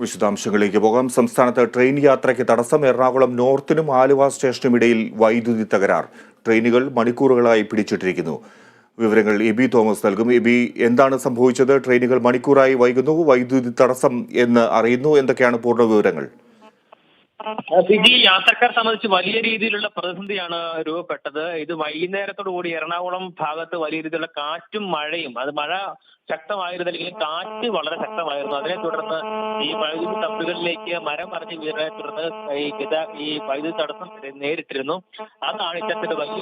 വിശദാംശങ്ങളിലേക്ക് പോകാം. സംസ്ഥാനത്ത് ട്രെയിൻ യാത്രയ്ക്ക് തടസ്സം. എറണാകുളം നോർത്തിനും ആലുവ സ്റ്റേഷനും ഇടയിൽ വൈദ്യുതി തകരാർ. ട്രെയിനുകൾ മണിക്കൂറുകളായി പിടിച്ചിട്ടിരിക്കുന്നു. വിവരങ്ങൾ എബി തോമസ് നൽകും. എബി, എന്താണ് സംഭവിച്ചത്? ട്രെയിനുകൾ മണിക്കൂറായി വൈകുന്നു, വൈദ്യുതി തടസ്സം എന്ന് അറിയുന്നു. എന്തൊക്കെയാണ് പൂർണ്ണ വിവരങ്ങൾ? ഫിജി യാത്രക്കാരെ സംബന്ധിച്ച് വലിയ രീതിയിലുള്ള പ്രതിസന്ധിയാണ് രൂപപ്പെട്ടത്. ഇത് വൈകുന്നേരത്തോടു കൂടി എറണാകുളം ഭാഗത്ത് വലിയ രീതിയിലുള്ള കാറ്റും മഴയും, അത് മഴ ശക്തമായിരുന്നില്ലെങ്കിൽ കാറ്റ് വളരെ ശക്തമായിരുന്നു. അതിനെ തുടർന്ന് ഈ വൈദ്യുതി കമ്പികളിലേക്ക് മരം മറിഞ്ഞ് വീഴാനെ തുടർന്ന് ഈ വൈദ്യുതി തടസ്സം നേരിട്ടിരുന്നു. അതാണ് ഇത്തരത്തിൽ വലിയ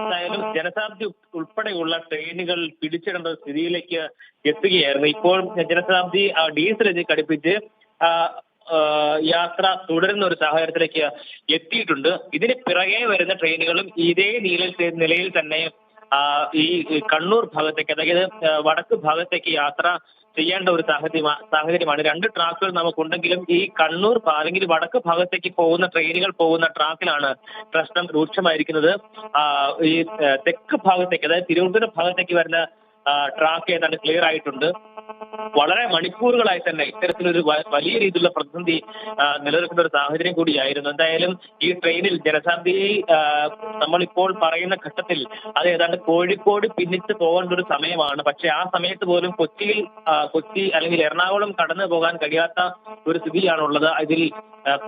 എന്തായാലും ജനശതാബ്ദി ഉൾപ്പെടെയുള്ള ട്രെയിനുകൾ പിടിച്ചിടേണ്ട സ്ഥിതിയിലേക്ക് എത്തുകയായിരുന്നു. ഇപ്പോൾ ജനശതാബ്ദി ഡീസൽ എഞ്ചിൻ ഘടിപ്പിച്ച് യാത്ര തുടരുന്ന ഒരു സാഹചര്യത്തിലേക്ക് എത്തിയിട്ടുണ്ട്. ഇതിന് പിറകെ വരുന്ന ട്രെയിനുകളും ഇതേ നിലയിൽ തന്നെ ഈ കണ്ണൂർ ഭാഗത്തേക്ക്, അതായത് വടക്ക് ഭാഗത്തേക്ക് യാത്ര ചെയ്യേണ്ട ഒരു സാഹചര്യമാണ്. രണ്ട് ട്രാക്കുകൾ നമുക്കുണ്ടെങ്കിലും ഈ കണ്ണൂർ അല്ലെങ്കിൽ വടക്ക് ഭാഗത്തേക്ക് പോകുന്ന ട്രെയിനുകൾ പോകുന്ന ട്രാക്കിലാണ് പ്രശ്നം രൂക്ഷമായിരിക്കുന്നത്. ഈ തെക്ക് ഭാഗത്തേക്ക്, അതായത് തിരുവനന്തപുരം ഭാഗത്തേക്ക് വരുന്ന ട്രാക്ക് ഏതാണ്ട് ക്ലിയർ ആയിട്ടുണ്ട്. വളരെ മണിക്കൂറുകളായി തന്നെ ഇത്തരത്തിലൊരു വലിയ രീതിയിലുള്ള പ്രതിസന്ധി നിലനിൽക്കുന്ന ഒരു സാഹചര്യം കൂടിയായിരുന്നു. എന്തായാലും ഈ ട്രെയിനിൽ ജനശതാബ്ദി നമ്മളിപ്പോൾ പറയുന്ന ഘട്ടത്തിൽ അത് ഏതാണ്ട് കോഴിക്കോട് പിന്നിട്ട് പോകേണ്ട ഒരു സമയമാണ്. പക്ഷെ ആ സമയത്ത് പോലും കൊച്ചി അല്ലെങ്കിൽ എറണാകുളം കടന്നു പോകാൻ കഴിയാത്ത ഒരു സ്ഥിതിയാണുള്ളത്. ഇതിൽ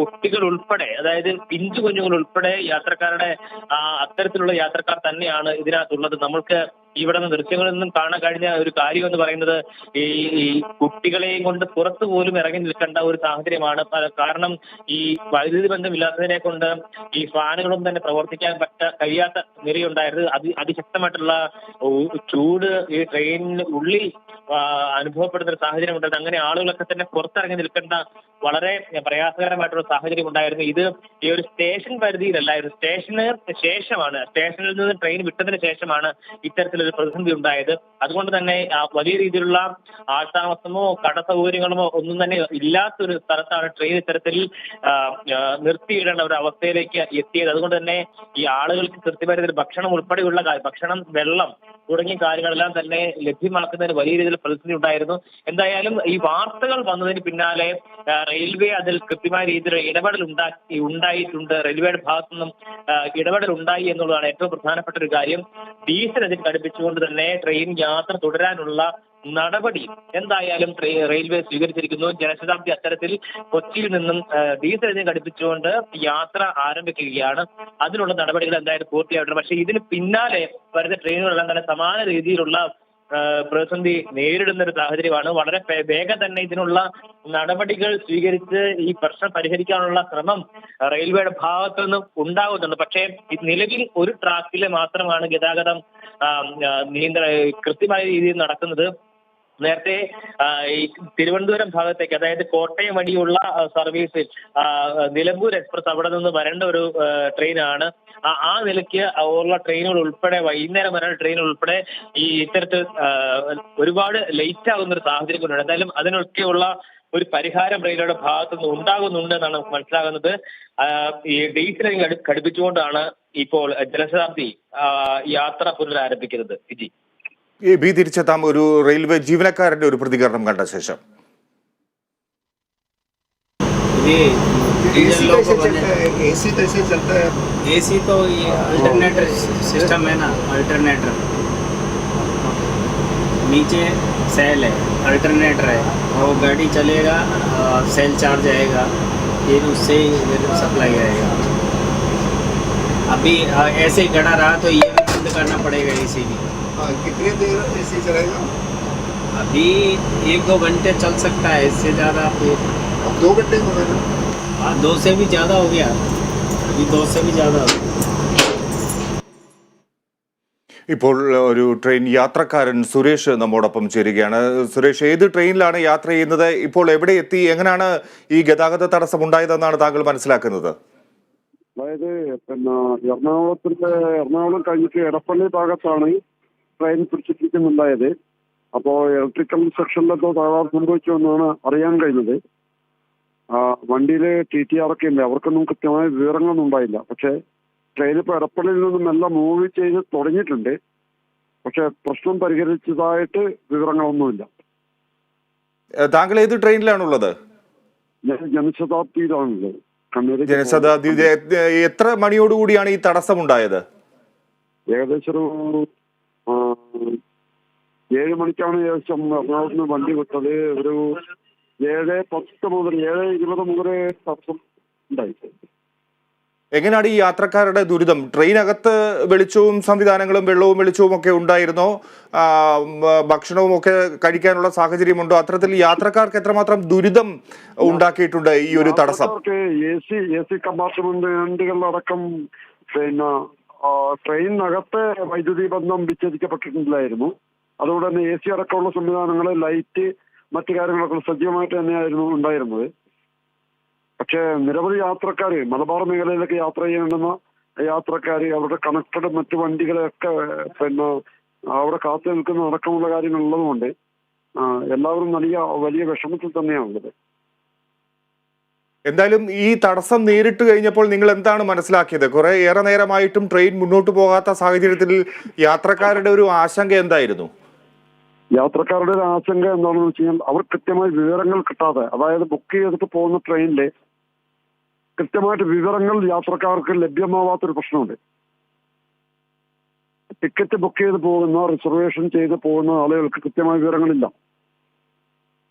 കുട്ടികൾ ഉൾപ്പെടെ, അതായത് പിഞ്ചു കുഞ്ഞുങ്ങൾ ഉൾപ്പെടെ യാത്രക്കാരുടെ അത്തരത്തിലുള്ള യാത്രക്കാർ തന്നെയാണ് ഇതിനകത്തുള്ളത്. നമ്മൾക്ക് ഇവിടെ നിന്ന് ദൃശ്യങ്ങളിൽ നിന്നും കാണാൻ കഴിഞ്ഞ ഒരു കാര്യം എന്ന് പറയുന്നത് ഈ കുട്ടികളെയും കൊണ്ട് പുറത്തു പോലും ഇറങ്ങി നിൽക്കേണ്ട ഒരു സാഹചര്യമാണ്. കാരണം ഈ വൈദ്യുതി ബന്ധമില്ലാത്തതിനെ കൊണ്ട് ഈ ഫാനുകളും തന്നെ പ്രവർത്തിക്കാൻ കഴിയാത്ത നിലയുണ്ടായിരുന്നു. അതിശക്തമായിട്ടുള്ള ചൂട് ഈ ട്രെയിനിന് ഉള്ളിൽ അനുഭവപ്പെടുന്ന ഒരു സാഹചര്യം ഉണ്ടായിരുന്നു. അങ്ങനെ ആളുകളൊക്കെ തന്നെ പുറത്തിറങ്ങി നിൽക്കേണ്ട വളരെ പ്രയാസകരമായിട്ടുള്ള സാഹചര്യം ഉണ്ടായിരുന്നു. ഇത് ഈ ഒരു സ്റ്റേഷൻ പരിധിയിലല്ലായിരുന്നു, സ്റ്റേഷന് ശേഷമാണ്, സ്റ്റേഷനിൽ നിന്ന് ട്രെയിൻ വിട്ടതിന് ശേഷമാണ് ഇത്തരത്തിലൊരു പ്രതിസന്ധി ഉണ്ടായത്. അതുകൊണ്ട് തന്നെ വലിയ രീതിയിലുള്ള ആൾതാമസമോ കട സൗകര്യങ്ങളോ ഒന്നും തന്നെ ഇല്ലാത്തൊരു സ്ഥലത്താണ് ട്രെയിൻ ഇത്തരത്തിൽ നിർത്തിയിടേണ്ട ഒരു അവസ്ഥയിലേക്ക് എത്തിയത്. അതുകൊണ്ട് തന്നെ ഈ ആളുകൾക്ക് കൃത്യമായ ഭക്ഷണം ഉൾപ്പെടെയുള്ള ഭക്ഷണം, വെള്ളം തുടങ്ങിയ കാര്യങ്ങളെല്ലാം തന്നെ ലഭ്യമാക്കുന്നതിന് വലിയ രീതിയിൽ പ്രതിസന്ധി ഉണ്ടായിരുന്നു. എന്തായാലും ഈ വാർത്തകൾ വന്നതിന് പിന്നാലെ റെയിൽവേ അതിൽ കൃത്യമായ രീതിയിൽ ഇടപെടൽ ഉണ്ടായിട്ടുണ്ട്. റെയിൽവേയുടെ ഭാഗത്തു നിന്നും ഇടപെടൽ ഉണ്ടായി എന്നുള്ളതാണ് ഏറ്റവും പ്രധാനപ്പെട്ട ഒരു കാര്യം. ഡീസൽ എഞ്ചിൻ ഘടിപ്പിച്ചുകൊണ്ട് തന്നെ ട്രെയിൻ യാത്ര തുടരാനുള്ള നടപടി എന്തായാലും റെയിൽവേ സ്വീകരിച്ചിരിക്കുന്നു. ജനശതാബ്ദി അത്തരത്തിൽ കൊച്ചിയിൽ നിന്നും ഡീസൽ എഞ്ചിൻ ഘടിപ്പിച്ചുകൊണ്ട് യാത്ര ആരംഭിക്കുകയാണ്. അതിനുള്ള നടപടികൾ എന്തായാലും പൂർത്തിയായിട്ടുണ്ട്. പക്ഷേ ഇതിന് പിന്നാലെ വരുന്ന ട്രെയിനുകളെല്ലാം തന്നെ സമാന രീതിയിലുള്ള പ്രതിസന്ധി നേരിടുന്ന ഒരു സാഹചര്യമാണ്. വളരെ വേഗം തന്നെ ഇതിനുള്ള നടപടികൾ സ്വീകരിച്ച് ഈ പ്രശ്നം പരിഹരിക്കാനുള്ള ശ്രമം റെയിൽവേയുടെ ഭാഗത്തു നിന്നും ഉണ്ടാകുന്നുണ്ട്. പക്ഷേ നിലവിൽ ഒരു ട്രാക്കിൽ മാത്രമാണ് ഗതാഗതം കൃത്യമായ രീതിയിൽ നടക്കുന്നത്. നേരത്തെ ഈ തിരുവനന്തപുരം ഭാഗത്തേക്ക്, അതായത് കോട്ടയം വഴിയുള്ള സർവീസിൽ നിലമ്പൂർ എക്സ്പ്രസ് അവിടെ നിന്ന് വരേണ്ട ഒരു ട്രെയിനാണ്. ആ നിലയ്ക്ക് ഉള്ള ട്രെയിനുകൾ ഉൾപ്പെടെ, വൈകുന്നേരം വരേണ്ട ട്രെയിനുകൾ ഉൾപ്പെടെ ഈ ഇത്തരത്തിൽ ഒരുപാട് ലേറ്റ് ആകുന്ന ഒരു സാഹചര്യം കൊണ്ടാണ്. എന്തായാലും അതിനൊക്കെയുള്ള ഒരു പരിഹാരം റെയിൽവേയുടെ ഭാഗത്തുനിന്ന് ഉണ്ടാകുന്നുണ്ട് എന്നാണ് നമുക്ക് മനസ്സിലാകുന്നത്. ഈ ഡീസൽ ഘടിപ്പിച്ചുകൊണ്ടാണ് ഇപ്പോൾ ജനശതാബ്ദി യാത്ര പുനരാരംഭിക്കുന്നത്. വിജി, എബി, തിരിച്ചെത്താം. ഒരു റെയിൽവേ ജീവനക്കാരന്റെ ഒരു പ്രതികരണം കണ്ട ശേഷം. एसी तो ये अल्टरनेटर सिस्टम है ना, अल्टरनेटर नीचे सेल है, अल्टरनेटर है, वो गाड़ी चलेगा, सेल चार्ज आएगा, फिर उससे सप्लाई आएगा। अभी ऐसे ही खड़ा रहा तो ये भी बंद करना पड़ेगा एसी भी। कितनी देर एसी चलेगा? अभी 1-2 घंटे चल सकता है, इससे ज़्यादा फिर अब 2 घंटे हो गए ना? हाँ, 2 से भी ज़्यादा हो गया, अभी 2 से भी ज़्यादा हो गया। ഇപ്പോൾ ഒരു ട്രെയിൻ യാത്രക്കാരൻ സുരേഷ് നമ്മോടൊപ്പം ചേരുകയാണ്. സുരേഷ്, ഏത് ട്രെയിനിലാണ് യാത്ര ചെയ്യുന്നത്? ഇപ്പോൾ എവിടെ എത്തി? എങ്ങനെയാണ് ഈ ഗതാഗത തടസ്സം ഉണ്ടായതെന്നാണ് താങ്കൾ മനസ്സിലാക്കുന്നത്? അതായത് എറണാകുളം കഴിഞ്ഞിട്ട് എടപ്പള്ളി ഭാഗത്താണ് ട്രെയിൻ പിടിച്ചിരിക്കുന്നുണ്ടായത്. അപ്പോൾ ഇലക്ട്രിക്കൽ സെക്ഷനിലെന്തോ തകരാറ് സംഭവിച്ചു എന്നാണ് അറിയാൻ കഴിഞ്ഞത്. വണ്ടിയിൽ TTR ഒക്കെ ഉണ്ട്, അവർക്കൊന്നും കൃത്യമായ വിവരങ്ങളൊന്നും ഉണ്ടായില്ല. പക്ഷേ ട്രെയിൻ ഇപ്പോൾ എടപ്പള്ളിയിൽ നിന്നും എല്ലാം മൂവ് ചെയ്ത് തുടങ്ങിയിട്ടുണ്ട്. പക്ഷെ പ്രശ്നം പരിഹരിച്ചതായിട്ട് വിവരങ്ങളൊന്നുമില്ല. താങ്കൾ ഏത് ട്രെയിനിലാണുള്ളത്? ഞാൻ ജനശതാബ്ദിയിലാണുള്ളത്. കണ്ണൂർ ജനശതാബ്ദി. എത്ര മണിയോടുകൂടിയാണ് ഈ തടസ്സമുണ്ടായത്? ഏകദേശം ഒരു 7 മണിക്കാണ് ഏകദേശം എറണാകുളത്ത് നിന്ന് വണ്ടി വിട്ടത്. ഒരു 7:10 മുതൽ 7:20 മുതൽ തടസ്സം ഉണ്ടായി. എങ്ങനെയാണ് ഈ യാത്രക്കാരുടെ ദുരിതം? ട്രെയിനകത്ത് വെളിച്ചവും സംവിധാനങ്ങളും വെള്ളവും വെളിച്ചവും ഒക്കെ ഉണ്ടായിരുന്നോ? ഭക്ഷണവും ഒക്കെ കഴിക്കാനുള്ള സാഹചര്യമുണ്ടോ? അത്തരത്തിൽ യാത്രക്കാർക്ക് എത്രമാത്രം ദുരിതം ഉണ്ടാക്കിയിട്ടുണ്ട് ഈ ഒരു തടസ്സം? AC കമ്പാർട്ട്മെന്റുകളിലടക്കം പിന്നെ ട്രെയിനകത്തെ വൈദ്യുതി ബന്ധം വിച്ഛേദിക്കപ്പെട്ടിട്ടില്ലായിരുന്നു. അതുകൊണ്ട് തന്നെ AC അടക്കമുള്ള സംവിധാനങ്ങൾ, ലൈറ്റ്, മറ്റു കാര്യങ്ങളൊക്കെ സജീവമായിട്ട് തന്നെയായിരുന്നു ഉണ്ടായിരുന്നത്. പക്ഷേ നിരവധി യാത്രക്കാർ മലബാർ മേഖലയിലൊക്കെ യാത്ര ചെയ്യേണ്ടുന്ന യാത്രക്കാർ, അവരുടെ കണക്റ്റഡ് മറ്റു വണ്ടികളെയൊക്കെ പിന്നെ അവിടെ കാത്തു നിൽക്കുന്ന അടക്കമുള്ള കാര്യങ്ങളുള്ളതുകൊണ്ട് എല്ലാവരും വലിയ വിഷമത്തിൽ തന്നെയാണുള്ളത്. എന്തായാലും ഈ തടസ്സം നേരിട്ട് കഴിഞ്ഞപ്പോൾ നിങ്ങൾ എന്താണ് മനസ്സിലാക്കിയത്? ഏറെ നേരമായിട്ടും ട്രെയിൻ മുന്നോട്ട് പോകാത്ത സാഹചര്യത്തിൽ യാത്രക്കാരുടെ ഒരു ആശങ്ക എന്തായിരുന്നു? യാത്രക്കാരുടെ ഒരു ആശങ്ക എന്താണെന്ന് വെച്ച് കഴിഞ്ഞാൽ, അവർ കൃത്യമായി വിവരങ്ങൾ കിട്ടാതെ, അതായത് ബുക്ക് ചെയ്തിട്ട് പോകുന്ന ട്രെയിനിൽ കൃത്യമായിട്ട് വിവരങ്ങൾ യാത്രക്കാർക്ക് ലഭ്യമാവാത്തൊരു പ്രശ്നമുണ്ട്. ടിക്കറ്റ് ബുക്ക് ചെയ്ത് പോകുന്ന, റിസർവേഷൻ ചെയ്ത് പോകുന്ന ആളുകൾക്ക് കൃത്യമായ വിവരങ്ങളില്ല.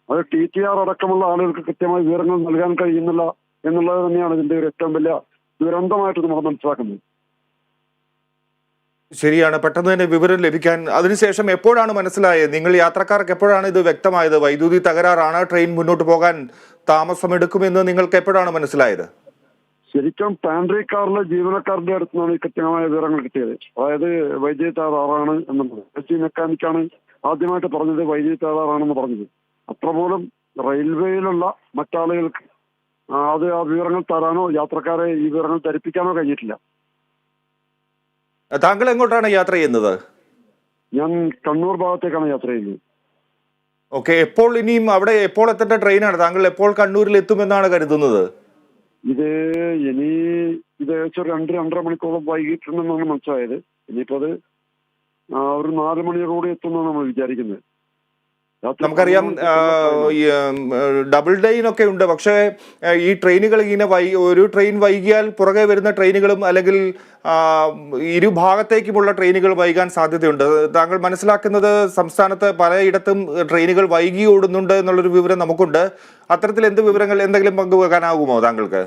അത് TTR അടക്കമുള്ള ആളുകൾക്ക് കൃത്യമായ വിവരങ്ങൾ നൽകാൻ കഴിയുന്നില്ല എന്നുള്ളത് തന്നെയാണ് ഇതിന്റെ ഒരു ഏറ്റവും വലിയ ദുരന്തമായിട്ട് നമ്മൾ മനസ്സിലാക്കുന്നത്. ശരിയാണ്, പെട്ടെന്ന് തന്നെ വിവരം ലഭിക്കാൻ. അതിനുശേഷം എപ്പോഴാണ് മനസ്സിലായത്, നിങ്ങൾ യാത്രക്കാർക്ക് എപ്പോഴാണ് ഇത് വ്യക്തമായത്? വൈദ്യുതി തകരാറാണ്, ട്രെയിൻ മുന്നോട്ട് പോകാൻ താമസമെടുക്കുമെന്ന് നിങ്ങൾക്ക് എപ്പോഴാണ് മനസ്സിലായത്? ശരിക്കും പാൻട്രി കാറിലെ ജീവനക്കാരുടെ അടുത്ത് നിന്നാണ് ഈ കൃത്യമായ വിവരങ്ങൾ കിട്ടിയത്. അതായത് വൈദ്യുതി തകരാറാണ് എന്നുള്ളത്. AC മെക്കാനിക്കാണ് ആദ്യമായിട്ട് പറഞ്ഞത് വൈദ്യുതി തകരാറാണെന്ന് പറഞ്ഞത്. അത്രപോലും റെയിൽവേയിലുള്ള മറ്റാളുകൾക്ക് ആ വിവരങ്ങൾ തരാനോ യാത്രക്കാരെ ഈ വിവരങ്ങൾ ധരിപ്പിക്കാനോ കഴിഞ്ഞിട്ടില്ല. താങ്കൾ എങ്ങോട്ടാണ് യാത്ര ചെയ്യുന്നത്? ഞാൻ കണ്ണൂർ ഭാഗത്തേക്കാണ് യാത്ര ചെയ്യുന്നത്. ഓക്കെ, എപ്പോൾ ഇനിയും അവിടെ എപ്പോൾ എത്തേണ്ട ട്രെയിനാണ്? താങ്കൾ എപ്പോൾ കണ്ണൂരിൽ എത്തുമെന്നാണ് കരുതുന്നത്? ഇത് ഏകദേശം 2-2.5 മണിക്കൂറോളം വൈകിട്ടുണ്ടെന്നാണ് മനസ്സിലായത്. ഇനിയിപ്പോൾ അത് ഒരു 4 മണിയോടുകൂടി എത്തുമെന്നാണ് നമ്മൾ വിചാരിക്കുന്നത്. നമുക്കറിയാം ഡബിൾ ഡെയിനൊക്കെ ഉണ്ട്, പക്ഷേ ഈ ട്രെയിനുകൾ ഇങ്ങനെ ഒരു ട്രെയിൻ വൈകിയാൽ പുറകെ വരുന്ന ട്രെയിനുകളും അല്ലെങ്കിൽ ഇരുഭാഗത്തേക്കുമുള്ള ട്രെയിനുകൾ വൈകാൻ സാധ്യതയുണ്ട്. താങ്കൾ മനസ്സിലാക്കുന്നത് സംസ്ഥാനത്ത് പലയിടത്തും ട്രെയിനുകൾ വൈകി ഓടുന്നുണ്ട് എന്നുള്ളൊരു വിവരം നമുക്കുണ്ട്. അത്തരത്തിൽ എന്തെങ്കിലും പങ്കുവെക്കാനാകുമോ താങ്കൾക്ക്?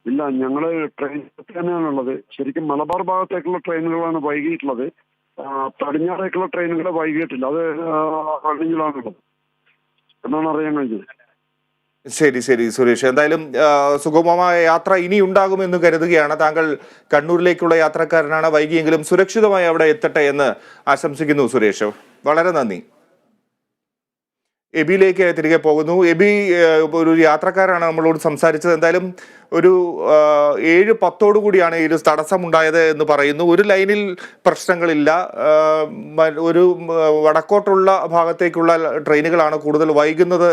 ഇല്ല, ഞങ്ങൾ ട്രെയിൻ തന്നെയാണുള്ളത്. ശരിക്കും മലബാർ ഭാഗത്തേക്കുള്ള ട്രെയിനുകളാണ് വൈകിയിട്ടുള്ളത്. പടിഞ്ഞാറേക്കുള്ള ട്രെയിനുകൾ വൈകിട്ടില്ല. അത് റണ്ണിങ്ങിലാണുള്ളത് എന്നാണ് അറിയാൻ കഴിഞ്ഞത്. ശരി സുരേഷ്, എന്തായാലും സുഗമമായ യാത്ര ഇനി ഉണ്ടാകുമെന്ന് കരുതുകയാണ്. താങ്കൾ കണ്ണൂരിലേക്കുള്ള യാത്രക്കാരനാണ്. വൈകിയെങ്കിലും സുരക്ഷിതമായി അവിടെ എത്തട്ടെ എന്ന് ആശംസിക്കുന്നു സുരേഷ്. വളരെ നന്ദി. എബിയിലേക്ക് തിരികെ പോകുന്നു. എബി ഒരു യാത്രക്കാരാണ് നമ്മളോട് സംസാരിച്ചത്. എന്തായാലും ഒരു 7:10 കൂടിയാണ് ഈ ഒരു തടസ്സമുണ്ടായത് എന്ന് പറയുന്നു. ഒരു ലൈനിൽ പ്രശ്നങ്ങളില്ല. ഒരു വടക്കോട്ടുള്ള ഭാഗത്തേക്കുള്ള ട്രെയിനുകളാണ് കൂടുതൽ വൈകുന്നത്